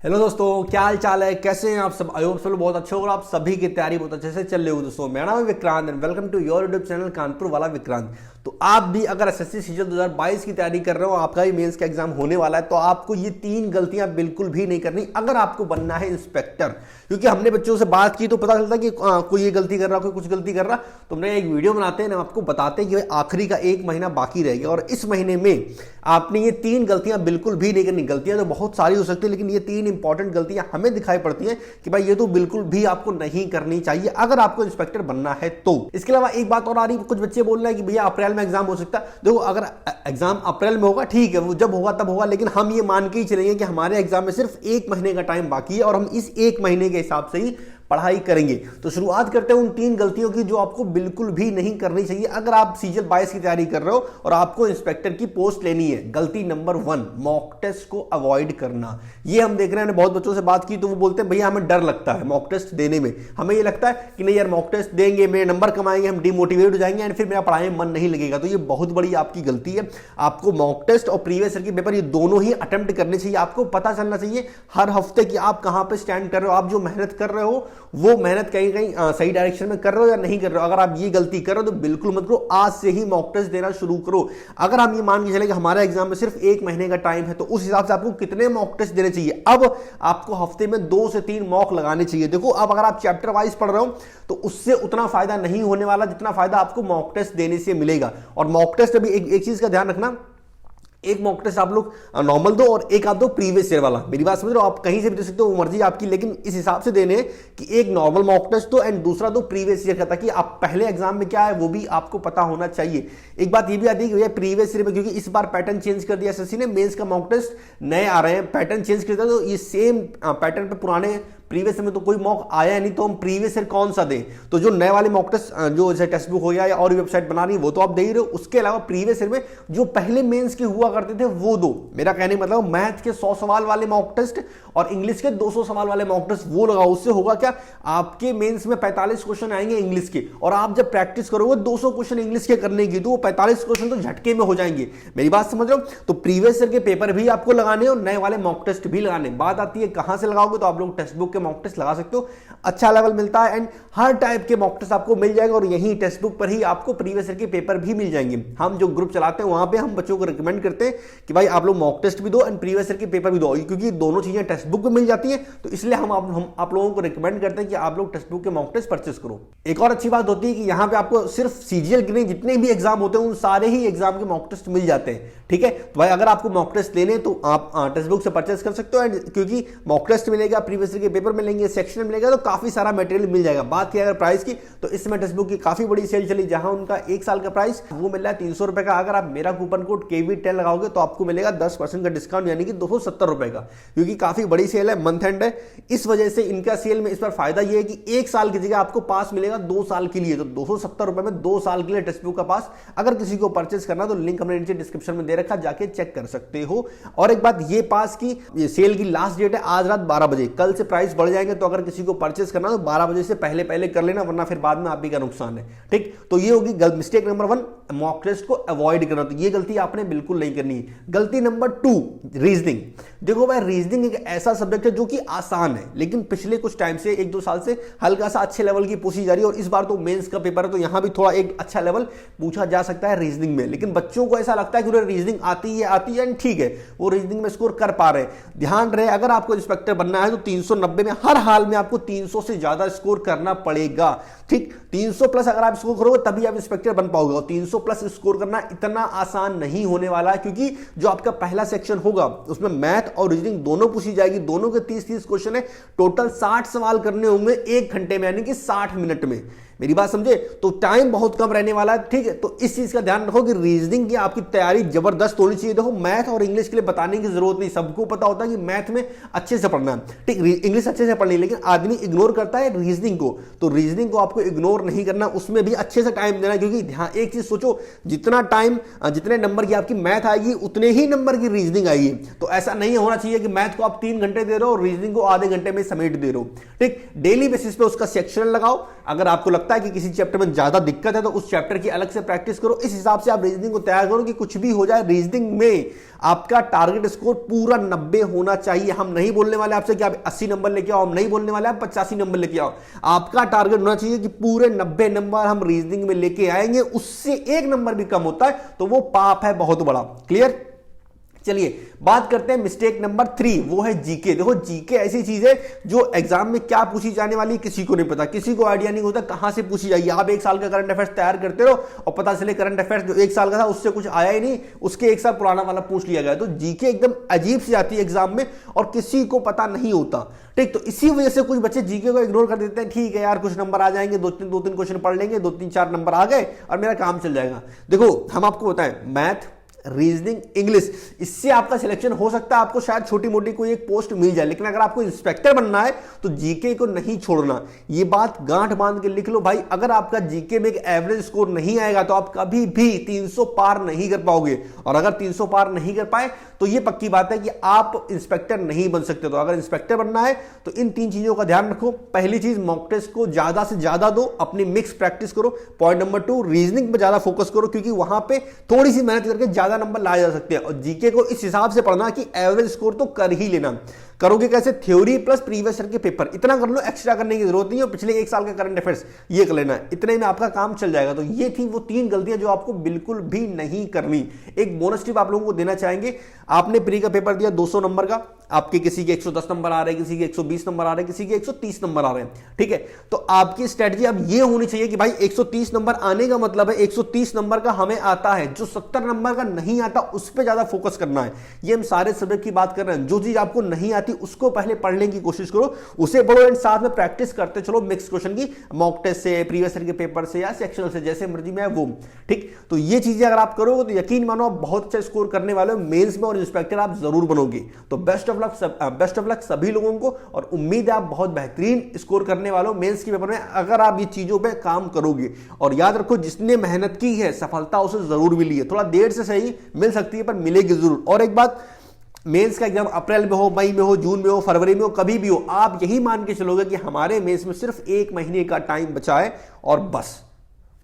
Hello दोस्तों, क्या हाल चाल है? कैसे हैं आप सब? आई होप सब बहुत अच्छे हो और आप सभी की तैयारी बहुत अच्छे से चल रही हो। दोस्तों, मेरा नाम है Vikrant and welcome to your YouTube channel Kanpur वाला विक्रांत। तो आप भी अगर एसएससी सीजन 2022 की तैयारी कर रहे हो, आपका भी मेंस का एग्जाम होने वाला है, तो आपको ये 3 गलतियां बिल्कुल भी नहीं करनी अगर आपको बनना है इंस्पेक्टर। क्योंकि हमने बच्चों से बात की तो पता चलता कि कोई ये गलती कर रहा, कोई कुछ गलती कर रहा, तो हमने एक वीडियो बनाते हैं, आपको बताते हैं कि आखिरी का 1 महीना बाकी रह गया और इस महीने में आपने ये 3 गलतियां बिल्कुल भी नहीं करनी। गलतियां तो बहुत सारी हो सकती है, लेकिन ये 3 इंपॉर्टेंट गलतियां हमें दिखाई पड़ती हैं कि भाई ये तो बिल्कुल भी आपको नहीं करनी चाहिए अगर आपको इंस्पेक्टर बनना है तो। इसके अलावा एक बात और आ रही है, कुछ बच्चे बोल रहे हैं कि भैया अप्रैल में एग्जाम हो सकता है। देखो, अगर एग्जाम अप्रैल में होगा ठीक है, वो जब होगा तब होगा, लेकिन हम ये मान के ही चलेंगे कि हमारे एग्जाम में सिर्फ 1 महीने का टाइम बाकी है और हम इस 1 महीने के हिसाब से ही पढ़ाई करेंगे। तो शुरुआत करते हैं उन 3 गलतियों की जो आपको बिल्कुल भी नहीं करनी चाहिए अगर आप सीजन 22 की तैयारी कर रहे हो और आपको इंस्पेक्टर की पोस्ट लेनी है। गलती नंबर 1, मॉक टेस्ट को अवॉइड करना। ये हम देख रहे हैं, बहुत बच्चों से बात की तो वो बोलते हैं भैया हमें डर लगता है मॉक टेस्ट देने में, हमें ये लगता है कि नहीं यार मॉक टेस्ट देंगे मेरे नंबर कम आएंगे, हम डिमोटिवेट हो जाएंगे एंड फिर मेरा पढ़ाई में मन नहीं लगेगा। तो ये बहुत बड़ी आपकी गलती है। आपको मॉक टेस्ट और प्रीवियस ईयर के पेपर ये दोनों ही अटेम्प्ट करने चाहिए। आपको पता चलना चाहिए हर हफ्ते कि आप कहां पे स्टैंड कर रहे हो, आप जो मेहनत कर रहे हो वो मेहनत कहीं कहीं सही डायरेक्शन में कर रहे हो या नहीं कर रहे हो। अगर आप ये गलती कर रहे हो तो बिल्कुल मत करो, आज से ही मॉक टेस्ट देना शुरू करो। अगर हम ये मान के चले कि हमारे एग्जाम में सिर्फ 1 महीने का टाइम है तो उस हिसाब से आपको कितने मॉक टेस्ट देने चाहिए। अब आपको हफ्ते में 2 से 3 मॉक लगाने चाहिए। देखो, अब अगर आप चैप्टर वाइज पढ़ रहे हो तो उससे उतना फायदा नहीं होने वाला जितना फायदा आपको मॉक टेस्ट देने से मिलेगा। और मॉक टेस्ट अभी एक चीज का ध्यान रखना, एक मॉक टेस्ट आप लोग नॉर्मल दो और एक आप दो प्रीवियस ईयर वाला। मेरी बात समझ रहे हो? आप कहीं से भी दे सकते हो, वो मर्जी आपकी, लेकिन इस हिसाब से देने कि एक नॉर्मल मॉक टेस्ट दो एंड दूसरा दो प्रीवियस ईयर का, ताकि आप पहले एग्जाम में क्या है वो भी आपको पता होना चाहिए। एक बात ये भी आती है कि भैया प्रीवियस ईयर में, क्योंकि इस बार पैटर्न चेंज कर दिया एसएससी ने, मेंस का मॉक टेस्ट नए आ रहे हैं, पैटर्न चेंज कर दिया, तो ये सेम पैटर्न पे पुराने प्रीवियस में तो कोई मॉक आया नहीं, तो हम प्रीवियस ईयर कौन सा दें? तो जो नए वाले मॉक टेस्ट जो जैसे टेक्स्ट बुक हो गया या और वेबसाइट बना रही है वो तो आप दे ही रहे हो। उसके अलावा प्रीवियस ईयर में जो पहले मेंस के हुआ करते थे वो दो। मेरा कहने का मतलब मैथ के 100 सवाल वाले मॉक टेस्ट और इंग्लिश के 200 सवाल वाले मॉक टेस्ट वो लगाओ। उससे होगा क्या, आपके मेंस में 45 क्वेश्चन आएंगे इंग्लिश के, और आप जब प्रैक्टिस करोगे 200 क्वेश्चन इंग्लिश के करने की, तो वो 45 क्वेश्चन तो झटके में हो जाएंगे। मेरी बात समझ रहे हो? तो प्रीवियस ईयर के पेपर भी आपको लगाने और नए वाले मॉक टेस्ट भी लगाने। बात आती है कहां से लगाओगे, तो आप लोग टेक्स्ट बुक के मॉक टेस्ट लगा सकते हो, अच्छा लेवल मिलता है एंड हर टाइप के मॉक टेस्ट आपको मिल जाएगा और यही टेक्स्ट बुक पर ही आपको प्रीवियस ईयर के पेपर भी मिल जाएंगे। हम जो ग्रुप चलाते हैं वहां पे हम बच्चों को रिकमेंड करते हैं कि भाई आप लोग मॉक टेस्ट भी दो एंड प्रीवियस ईयर के पेपर भी दो, क्योंकि दोनों चीजें टेक्स्ट बुक में मिल जाती हैं। तो इसलिए हम आप लोगों को रिकमेंड करते हैं कि आप लोग टेक्स्ट बुक के मॉक टेस्ट परचेस करो। एक और अच्छी बात होती है कि यहाँ पे आपको सिर्फ सीजीएल के नहीं जितने भी एग्जाम होते हैं उन सारे ही एग्जाम के मॉक टेस्ट मिल जाते हैं। ठीक है, तो भाई अगर आपको मॉक टेस्ट लेने तो आप टेक्स्ट बुक से परचेस कर सकते हो एंड क्योंकि मॉक टेस्ट मिलेगा, प्रीवियस ईयर के पेपर मिलेंगे, सेक्शन मिलेगा, तो काफी सारा मटेरियल मिल जाएगा। बात की अगर प्राइस की, तो इस समय टेक्स्ट बुक की काफी बड़ी सेल चली, जहां उनका 1 साल का प्राइस वो मिल रहा है 300 रुपए का। अगर आप मेरा कूपन कोड KV10 लगाओगे तो आपको मिलेगा 10% का डिस्काउंट, यानी कि 270 रुपए का, क्योंकि काफी बड़ी सेल है, मंथ एंड है। इस वजह से इनका सेल में इस पर फायदा यह है कि 1 साल की जगह आपको पास मिलेगा 2 साल के लिए। तो 270 रुपए में 2 साल के लिए टेक्स्ट बुक का पास अगर किसी को परचेस करना तो लिंक हमने नीचे डिस्क्रिप्शन में दे रखा, जाके चेक कर सकते हो। और एक बात, ये पास की ये सेल की लास्ट डेट है आज रात 12 बजे। कल से प्राइस बढ़ जाएंगे, तो अगर किसी को परचेस करना तो 12 बजे से पहले कर लेना, वरना फिर बाद में आप ही का नुकसान है। ठीक, तो ये होगी मिस्टेक नंबर 1, मॉक टेस्ट को अवॉइड करना। तो ये गलती आपने बिल्कुल नहीं करनी है। गलती नंबर 2, रीजनिंग। देखो भाई, रीजनिंग एक ऐसा सब्जेक्ट है जो कि आसान है, लेकिन पिछले कुछ टाइम से 1-2 साल से हल्का सा अच्छे लेवल की पूछी जा रही है, और इस बार तो मेंस का पेपर है तो यहां भी थोड़ा एक अच्छा लेवल पूछा जा सकता है रीजनिंग में। लेकिन बच्चों को ऐसा लगता है कि उन्हें रीजनिंग आती है ठीक है, वो रीजनिंग में स्कोर कर पा रहे हैं। ध्यान रहे, अगर आपको इंस्पेक्टर बनना है तो 390 में हर हाल में आपको 300 से ज्यादा स्कोर करना पड़ेगा। ठीक, 300 प्लस अगर आप स्कोर करोगे तभी आप इंस्पेक्टर बन पाओगे, और 300 प्लस स्कोर करना इतना आसान नहीं होने वाला है, क्योंकि जो आपका पहला सेक्शन होगा उसमें मैथ और रीजनिंग दोनों पूछी जाएगी। दोनों के 30-30 क्वेश्चन है, टोटल 60 सवाल करने होंगे 1 घंटे में, यानी कि 60 मिनट में। मेरी बात समझे? तो टाइम बहुत कम रहने वाला है। ठीक है, तो इस चीज का ध्यान रखो कि रीजनिंग की आपकी तैयारी जबरदस्त होनी चाहिए। देखो, मैथ और इंग्लिश के लिए बताने की जरूरत नहीं, सबको पता होता है कि मैथ में अच्छे से पढ़ना है, ठीक, इंग्लिश अच्छे से पढ़नी, लेकिन आदमी इग्नोर करता है रीजनिंग को। तो रीजनिंग को आपको इग्नोर नहीं करना, उसमें भी अच्छे से टाइम देना, क्योंकि ध्यान एक चीज सोचो, जितना टाइम जितने नंबर की आपकी मैथ आएगी उतने ही नंबर की रीजनिंग आएगी। तो ऐसा नहीं होना चाहिए कि मैथ को आप 3 घंटे दे रहे हो और रीजनिंग को आधे घंटे में समेट दे रहे हो। ठीक, डेली बेसिस पे उसका सेक्शन लगाओ। अगर आपको लगता लगता है कि किसी चैप्टर में ज्यादा दिक्कत है तो उस चैप्टर की अलग से प्रैक्टिस करो। इस हिसाब से आप रीजनिंग को तैयार करो कि कुछ भी हो जाए रीजनिंग में आपका टारगेट स्कोर पूरा 90 होना चाहिए। हम नहीं बोलने वाले आपसे कि आप 80 नंबर लेके आओ, हम नहीं बोलने वाले आप 85 नंबर लेके आओ। आपका टारगेट होना चाहिए कि पूरे 90 नंबर हम रीजनिंग में लेके आएंगे। उससे एक नंबर भी कम होता है तो वो पाप है बहुत बड़ा। क्लियर? चलिए बात करते हैं मिस्टेक नंबर 3, वो है जीके। देखो जीके ऐसी चीज है जो एग्जाम में क्या पूछी जाने वाली है किसी को नहीं पता, किसी को आइडिया नहीं होता कहां से पूछी जाएगी। आप एक साल का करंट अफेयर्स तैयार करते रहो और पता चले करंट अफेयर्स जो एक साल का था उससे कुछ आया ही नहीं, उसके एक साल पुराना वाला पूछ लिया गया। तो जीके एकदम अजीब सी आती है एग्जाम में और किसी को पता नहीं होता। ठीक, तो इसी वजह से कुछ बच्चे जीके को इग्नोर कर देते हैं। ठीक है यार कुछ नंबर आ जाएंगे, दो तीन क्वेश्चन पढ़ लेंगे, 2-3-4 नंबर आ गए और मेरा काम चल जाएगा। देखो हम आपको बताएं, मैथ, रीजनिंग, इंग्लिश, इससे आपका सिलेक्शन हो सकता है, आपको शायद छोटी मोटी कोई एक पोस्ट मिल जाए, लेकिन अगर आपको इंस्पेक्टर बनना है तो जीके को नहीं छोड़ना। ये बात गांठ बांध के लिख लो भाई। अगर आपका जीके में एक एवरेज स्कोर नहीं आएगा तो आप कभी भी 300 पार नहीं कर पाओगे, और अगर 300 पार नहीं कर पाए तो ये पक्की बात है कि आप इंस्पेक्टर नहीं बन सकते। तो अगर इंस्पेक्टर बनना है तो इन 3 चीजों का ध्यान रखो। पहली चीज, मॉक टेस्ट को ज्यादा से ज्यादा दो, अपनी मिक्स प्रैक्टिस करो। पॉइंट नंबर 2, रीजनिंग पे ज्यादा फोकस करो क्योंकि वहां पे थोड़ी सी मेहनत करके ज्यादा नंबर लाए जा सकते हैं। और जीके को इस हिसाब से पढ़ना कि एवरेज स्कोर तो कर ही लेना। करोगे कैसे? थ्योरी प्लस प्रीवियस ईयर के पेपर, इतना कर लो, एक्स्ट्रा करने की जरूरत नहीं है। पिछले एक साल का करंट अफेयर्स ये कर लेना है, इतने में आपका काम चल जाएगा। तो ये थी वो 3 गलतियां जो आपको बिल्कुल भी नहीं करनी। एक बोनस टिप आप लोगों को देना चाहेंगे। आपने प्री का पेपर दिया 200 नंबर का, आपके किसी के 110 नंबर आ रहे हैं, किसी के 120 नंबर आ रहे हैं, किसी के 130 नंबर आ रहे हैं। ठीक है, तो आपकी स्ट्रेटजी अब ये होनी चाहिए कि भाई 130 नंबर आने का मतलब है 130 नंबर का हमें आता है, जो 70 नंबर का नहीं आता उस पर ज्यादा फोकस करना है। ये हम सारे सब्जेक्ट की बात कर रहे हैं। जो चीज आपको नहीं आती उसको पहले पढ़ने की कोशिश करो, उसे पढ़ो एंड साथ में प्रैक्टिस करते चलो मिक्स क्वेश्चन की, मॉक टेस्ट से, प्रीवियस ईयर के पेपर से या सेक्शनल से, जैसे मर्जी में है वो। ठीक, तो ये चीजें अगर आप करोगे तो यकीन मानो आप बहुत अच्छा स्कोर करने वाले हो मेंस में, और इंस्पेक्टर आप जरूर बनोगे। तो बेस्ट ऑफ लक सभी लोगों को, और उम्मीद है आप बहुत बेहतरीन स्कोर करने वाले हो मेंस के पेपर में अगर आप ये चीजों पे काम करोगे। और याद रखो, जिसने मेहनत की है सफलता उसे जरूर मिली है, थोड़ा देर से सही मिल सकती है पर मिलेगी जरूर। और एक बात, मेंस का एग्जाम अप्रैल में हो, मई में हो, जून में हो, फरवरी में हो, कभी भी हो, आप यही मान के चलोगे कि हमारे मेंस में सिर्फ 1 महीने का टाइम बचा है और बस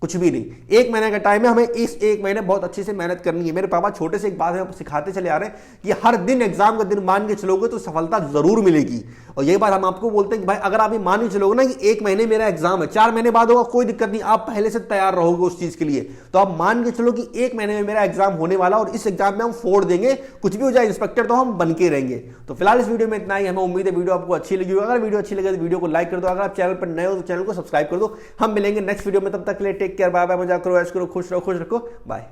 कुछ भी नहीं। 1 महीने का टाइम है, हमें इस 1 महीने बहुत अच्छे से मेहनत करनी है। मेरे पापा छोटे से एक बात है सिखाते चले आ रहे हैं कि हर दिन एग्जाम का दिन मान के चलोगे तो सफलता जरूर मिलेगी। और यही बात हम आपको बोलते हैं कि भाई अगर आप ये मान के चलोगे ना कि 1 महीने मेरा एग्जाम है, 4 महीने बाद होगा कोई दिक्कत नहीं, आप पहले से तैयार रहोगे उस चीज के लिए। तो आप मान के चलो कि 1 महीने में मेरा एग्जाम होने वाला और इस एग्जाम में हम फोड़ देंगे, कुछ भी हो जाए इंस्पेक्टर तो हम बन के रहेंगे। तो फिलहाल इस वीडियो में इतना ही। हमें उम्मीद है वीडियो आपको अच्छी लगी होगी। अगर वीडियो अच्छी लगे तो वीडियो को लाइक कर दो, अगर आप चैनल पर नए हो तो चैनल को सब्सक्राइब कर दो। हम मिलेंगे नेक्स्ट वीडियो में, तब तक के लिए टेक केयर, बाय बाय, मजा करो, ऐश करो, खुश रहो, बाय।